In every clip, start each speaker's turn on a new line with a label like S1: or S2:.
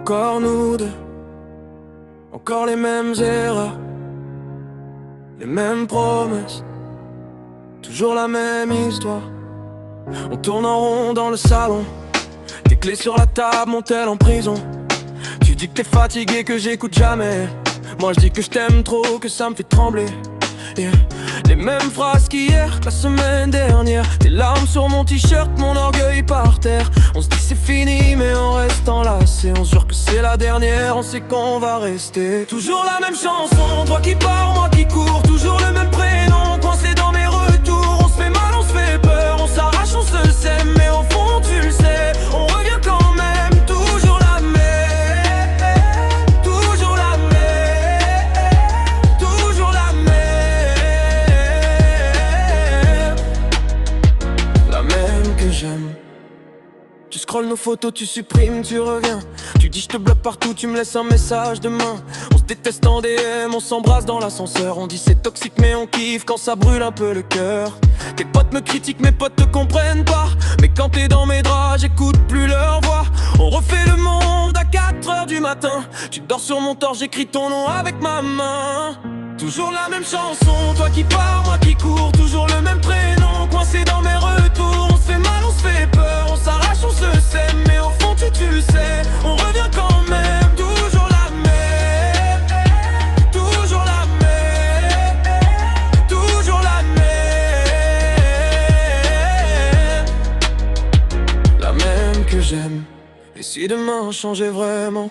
S1: Encore nous deux, encore les mêmes erreurs, les mêmes promesses, toujours la même histoire. On tourne en rond dans le salon, tes clés sur la table, mon tel en prison. Tu dis que t'es fatigué, que j'écoute jamais. Moi je dis que je t'aime trop, que ça me fait trembler. Yeah. Les mêmes phrases qu'hier, que la semaine dernière. Tes larmes sur mon t-shirt, mon orgueil par terre. On se dit c'est fini mais on reste enlacés. On se jure que c'est la dernière, on sait qu'on va rester. Toujours la même chanson, toi qui pars, moi qui cours. Toujours le même prénom, coincé dans mes retours. On se fait mal, on se fait peur, on s'arrache, on se sème. Mais au fond tu le sais, on revient quand même. Toujours la même, toujours la même, toujours la même. La même que j'aime. Tu scrolles nos photos, tu supprimes, tu reviens. Tu dis je te bloque partout, tu me laisses un message demain. On se déteste en DM, on s'embrasse dans l'ascenseur. On dit c'est toxique mais on kiffe quand ça brûle un peu le cœur. Tes potes me critiquent, mes potes te comprennent pas. Mais quand t'es dans mes draps, j'écoute plus leur voix. On refait le monde à 4h du matin. Tu dors sur mon torse, j'écris ton nom avec ma main. Toujours la même chanson, toi qui pars, moi qui cours. Toujours le même prénom, coincé dans mes retours. On se fait mal, on se fait peur, on s'arrache, on se sème. Mais au fond tu le sais, on revient quand même. Toujours la même, toujours la même, toujours la même. La même que j'aime. Et si demain on changeait vraiment,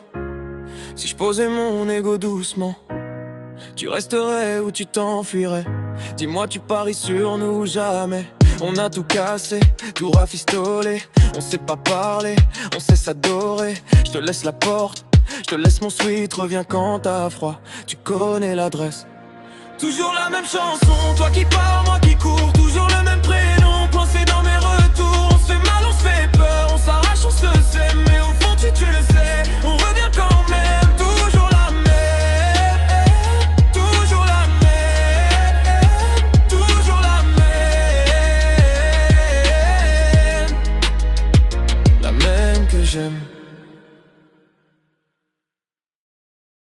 S1: si je posais mon ego doucement, tu resterais ou tu t'enfuirais? Dis-moi, tu paries sur nous jamais. On a tout cassé, tout rafistolé. On sait pas parler, on sait s'adorer. Je te laisse la porte, je te laisse mon sweat. Reviens quand t'as froid, tu connais l'adresse. Toujours la même chanson, toi qui pars, moi qui cours. Toujours le même prénom, coincé dans mes